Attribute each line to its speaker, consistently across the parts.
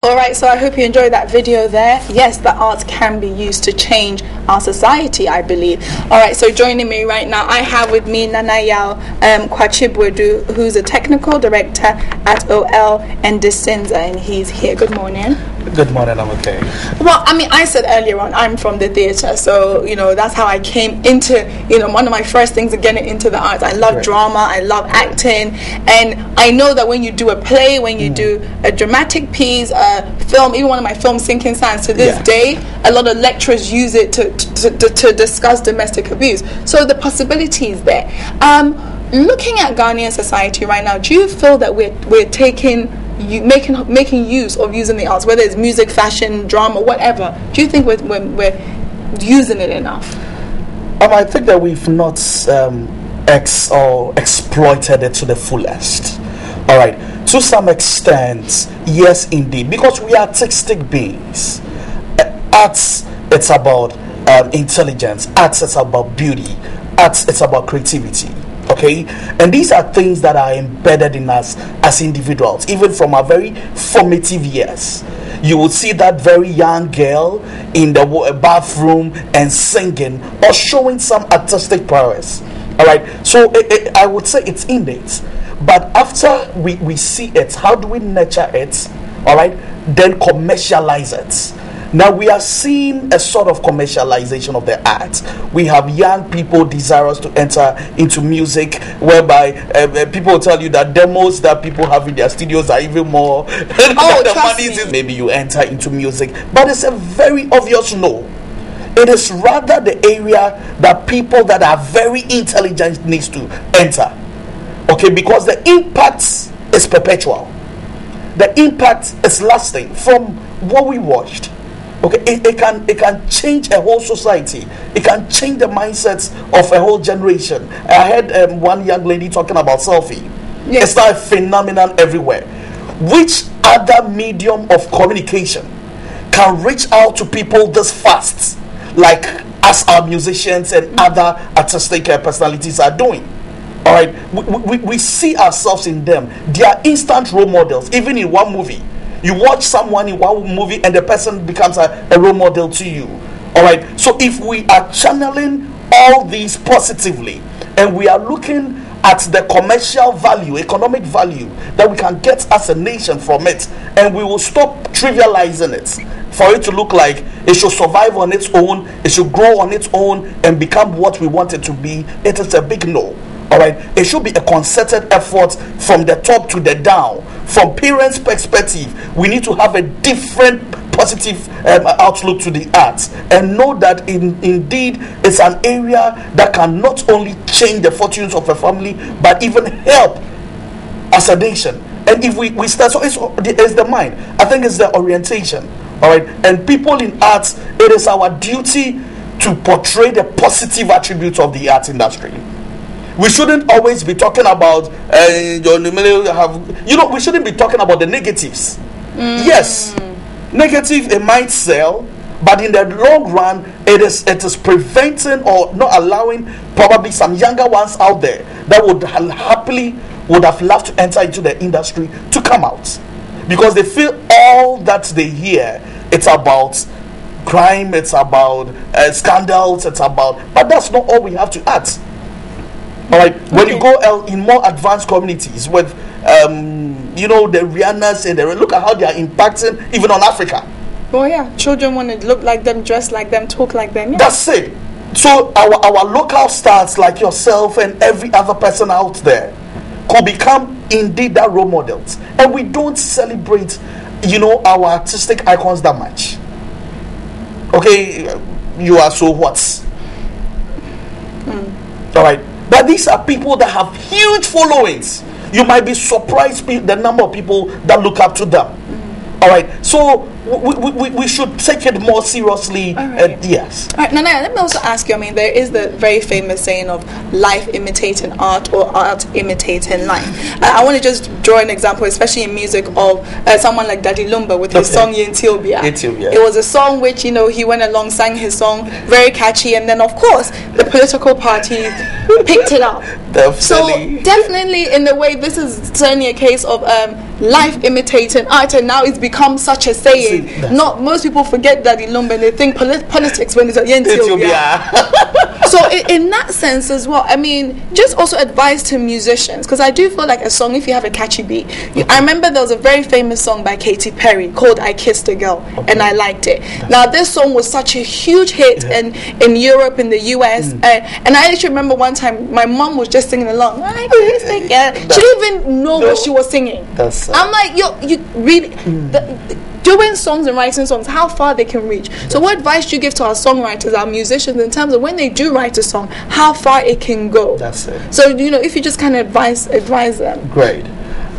Speaker 1: Alright, so I hope you enjoyed that video there. Yes, the arts can be used to change our society, I believe. Alright, so joining me right now, I have with me Nanayao Kwachibwedu, who's a technical director at OL and Disenza, and he's here. Good morning.
Speaker 2: Good morning, I'm okay.
Speaker 1: Well, I mean, I said earlier on, I'm from the theatre, so, that's how I came into, one of my first things of getting into the arts. I love drama, I love acting, and I know that when you do a play, when you do a dramatic piece, film, even one of my films, Sinking Sands, to this day, a lot of lecturers use it to discuss domestic abuse. So the possibility is there. Looking at Ghanaian society right now, do you feel that we're making use of using the arts, whether it's music, fashion, drama, whatever? Do you think we're using it enough?
Speaker 2: I think that we've not exploited it to the fullest. All right, to some extent, yes, indeed, because we are artistic beings. Arts, it's about intelligence. Arts, it's about beauty. Arts, it's about creativity. Okay, and these are things that are embedded in us as individuals, even from our very formative years. You will see that very young girl in the bathroom and singing or showing some artistic prowess. All right, so I would say it's innate. But after we see it, how do we nurture it? All right, then commercialize it. Now we are seeing a sort of commercialization of the arts. We have young people desirous to enter into music, whereby people will tell you that demos that people have in their studios are even more.
Speaker 1: The money is
Speaker 2: maybe you enter into music, but it's a very obvious no. It is rather the area that people that are very intelligent needs to enter. Okay, because the impact is perpetual. The impact is lasting from what we watched. Okay, it can change a whole society. It can change the mindsets of a whole generation. I heard one young lady talking about selfie. Yes. It's not a phenomenon everywhere. Which other medium of communication can reach out to people this fast, like as our musicians and other artistic personalities are doing? All right, we see ourselves in them. They are instant role models. Even in one movie, you watch someone in one movie and the person becomes a role model to you. All right, so if we are channeling all these positively and we are looking at the commercial value, economic value that we can get as a nation from it, and we will stop trivializing it for it to look like it should survive on its own, it should grow on its own and become what we want it to be, it is a big no. All right, it should be a concerted effort from the top to the down. From parents' perspective, we need to have a different positive outlook to the arts and know that indeed it's an area that can not only change the fortunes of a family but even help as a nation. And if we start, so it's the mind. I think it's the orientation. All right, and people in arts, it is our duty to portray the positive attributes of the arts industry. We shouldn't always be talking about we shouldn't be talking about the negatives. Yes, negative, it might sell, but in the long run it is preventing or not allowing probably some younger ones out there that would have loved to enter into the industry to come out, because they feel all that they hear, it's about crime, it's about scandals, but that's not all we have to add. All right. When you go in more advanced communities with, the Rihannas and look at how they are impacting even on Africa.
Speaker 1: Oh yeah, children want to look like them, dress like them, talk like them. Yeah.
Speaker 2: That's it. So our local stars like yourself and every other person out there could become indeed that role models, and we don't celebrate, our artistic icons that much. Okay, you are so what? All right. But these are people that have huge followings. You might be surprised the number of people that look up to them. All right. So we should take it more seriously.
Speaker 1: Right.
Speaker 2: Yes.
Speaker 1: All right, Nana, let me also ask you, I mean, there is the very famous saying of life imitating art or art imitating life. I want to just draw an example, especially in music, of someone like Daddy Lumba with his song Yentiobia. It was a song which, you know, he went along, sang his song, very catchy, and then of course the political parties picked it up.
Speaker 2: Definitely.
Speaker 1: So definitely, in a way, this is certainly a case of life imitating art, and now it's become such a saying. Not most people forget Daddy Lumba and they think politics when it's a Yentiobia. So in that sense as well, I mean, just also advice to musicians, because I do feel like a song, if you have a catchy beat, I remember there was a very famous song by Katy Perry called I Kissed a Girl, and I liked it. Now this song was such a huge hit in Europe, in the US, and I actually remember one time my mom was just singing along, I kissed a girl. She didn't even know what she was singing. I'm like, you really doing songs and writing songs, how far they can reach. So what advice do you give to our songwriters, our musicians, in terms of when they do write a song, how far it can go?
Speaker 2: That's it.
Speaker 1: So, you know, if you just kind of advise them.
Speaker 2: Great.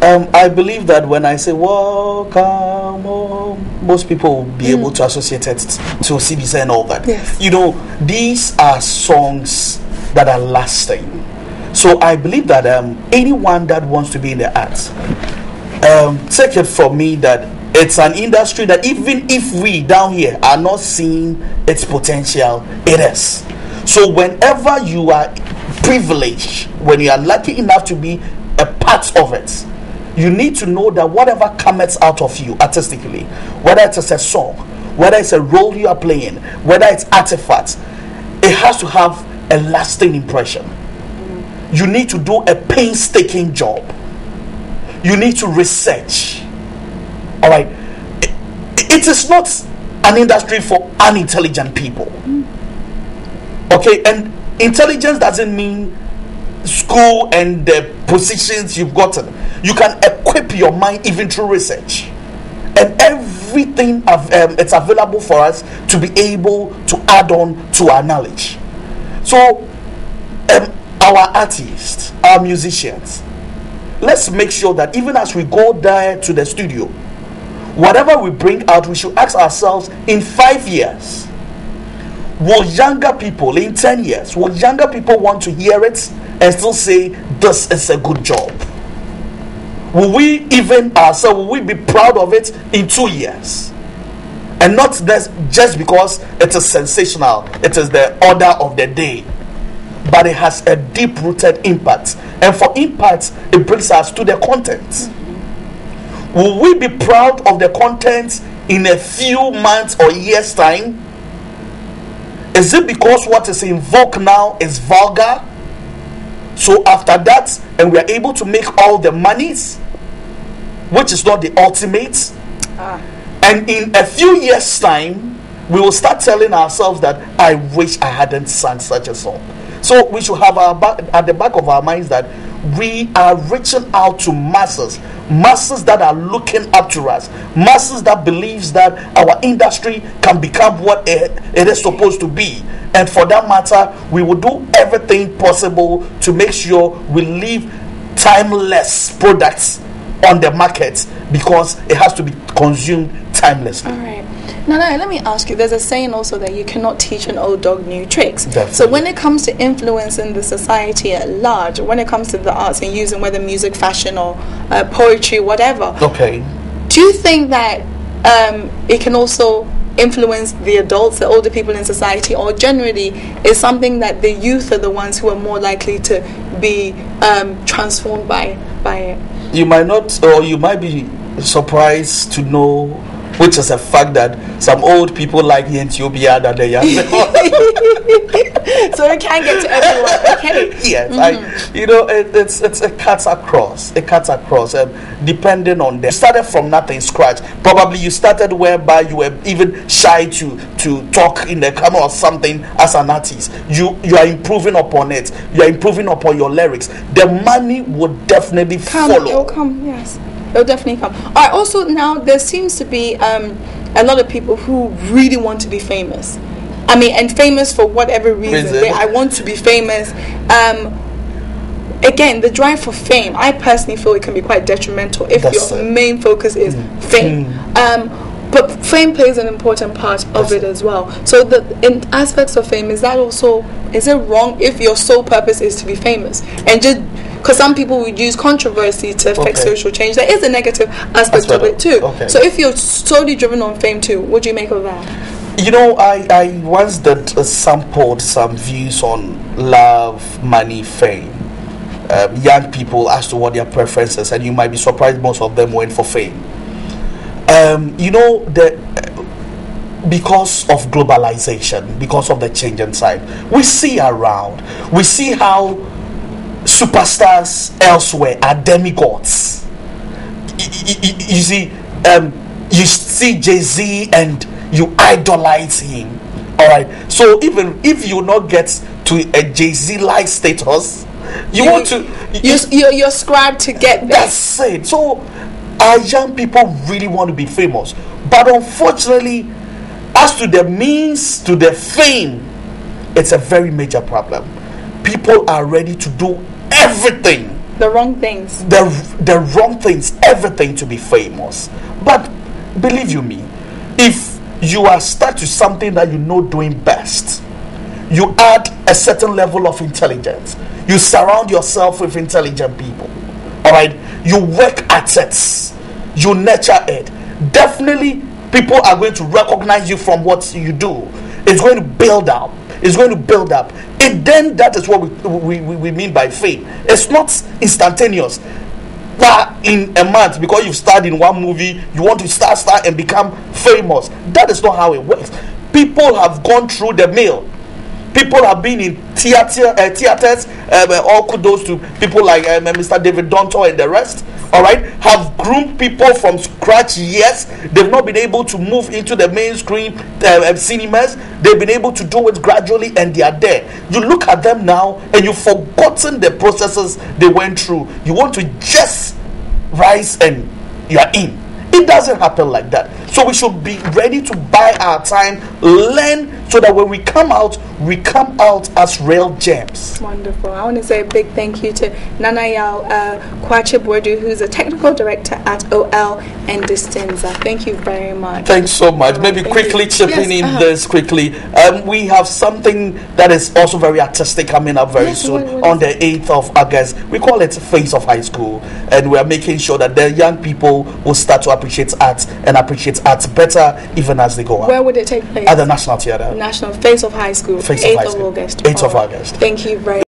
Speaker 2: I believe that when I say welcome home, most people will be able to associate it to CBC and all that.
Speaker 1: Yes.
Speaker 2: You know, these are songs that are lasting. So I believe that anyone that wants to be in the arts, take it from me that it's an industry that even if we down here are not seeing its potential, it is. So whenever you are privileged, when you are lucky enough to be a part of it, you need to know that whatever comes out of you artistically, whether it's a song, whether it's a role you are playing, whether it's artifacts, it has to have a lasting impression. You need to do a painstaking job. You need to research. All right, it is not an industry for unintelligent people. Okay, and intelligence doesn't mean school and the positions you've gotten. You can equip your mind even through research, and everything it's available for us to be able to add on to our knowledge. So our artists, our musicians, let's make sure that even as we go there to the studio, whatever we bring out, we should ask ourselves, in 5 years, will younger people, in 10 years, will younger people want to hear it and still say, this is a good job? Will we even ourselves, will we be proud of it in 2 years? And not this just because it is sensational, it is the order of the day, but it has a deep-rooted impact. And for impact, it brings us to the content. Will we be proud of the content in a few months or years' time? Is it because what is in vogue now is vulgar? So after that, and we are able to make all the monies, which is not the ultimate, and in a few years' time, we will start telling ourselves that I wish I hadn't sung such a song. So we should have at the back of our minds that we are reaching out to masses that are looking up to us, masses that believes that our industry can become what it is supposed to be. And for that matter, we will do everything possible to make sure we leave timeless products on the market, because it has to be consumed timelessly.
Speaker 1: All right. Now, let me ask you, there's a saying also that you cannot teach an old dog new tricks.
Speaker 2: Definitely.
Speaker 1: So when it comes to influencing the society at large, when it comes to the arts and using whether music, fashion, or poetry, whatever,
Speaker 2: okay,
Speaker 1: do you think that it can also influence the adults, the older people in society, or generally is something that the youth are the ones who are more likely to be transformed by it?
Speaker 2: You might not, or you might be surprised to know, which is a fact, that some old people like Yentiobia than the young.
Speaker 1: So it can get to everyone. Okay.
Speaker 2: Yes, it cuts across. It cuts across, depending on them. You started from nothing, scratch. Probably you started whereby you were even shy to talk in the camera or something as an artist. You are improving upon it. You are improving upon your lyrics. The money would definitely follow.
Speaker 1: It'll come. Yes. It'll definitely come. All right. Also, now there seems to be a lot of people who really want to be famous. I mean, and famous for whatever reason. I want to be famous. Again, the drive for fame, I personally feel it can be quite detrimental if your main focus is fame. but fame plays an important part of it as well. So in aspects of fame, is it wrong if your sole purpose is to be famous? And just because some people would use controversy to affect social change, there is a negative aspect of it too. So if you're solely driven on fame too, what do you make of that?
Speaker 2: You know, I once did sampled some views on love, money, fame. Young people as to what their preferences, and you might be surprised most of them went for fame. You know, because of globalization, because of the change inside, we see around, we see how superstars elsewhere are demigods. You see Jay-Z and you idolize him. All right. So even if you not get to a Jay-Z like status, you
Speaker 1: ascribe to get there.
Speaker 2: That's it. So our young people really want to be famous, but unfortunately, as to the means to the fame, it's a very major problem. People are ready to do everything,
Speaker 1: the wrong things,
Speaker 2: the wrong things, everything to be famous. But believe you me, if you are stuck to something that you know doing best, you add a certain level of intelligence, you surround yourself with intelligent people, all right, you work at it, you nurture it, definitely people are going to recognize you from what you do. It's going to build up. It's going to build up. And then that is what we mean by fame. It's not instantaneous. That in a month, because you've starred in one movie, you want to start and become famous. That is not how it works. People have gone through the mill. People have been in theaters. All kudos to people like Mr. David Donto and the rest. All right, have groomed people from scratch. Yes, they've not been able to move into the mainstream cinemas. They've been able to do it gradually, and they are there. You look at them now, and you've forgotten the processes they went through. You want to just rise, and you are in. It doesn't happen like that. So we should be ready to buy our time, learn, so that when we come out as real gems.
Speaker 1: Wonderful. I want to say a big thank you to Nana Yaw Kwache Boadu, who's a technical director at OL and Distinza. Thank you very much.
Speaker 2: Thanks so much. Maybe quickly chipping in this quickly. We have something that is also very artistic coming up very soon on the 8th of August. We call it Face of High School, and we are making sure that the young people will start to appreciate art and appreciate art better even as they go on.
Speaker 1: Where would it take place?
Speaker 2: At the National Theatre.
Speaker 1: National Face of High School.
Speaker 2: Face
Speaker 1: 8th
Speaker 2: of High
Speaker 1: of
Speaker 2: School.
Speaker 1: August.
Speaker 2: 8th of August.
Speaker 1: Thank you very much.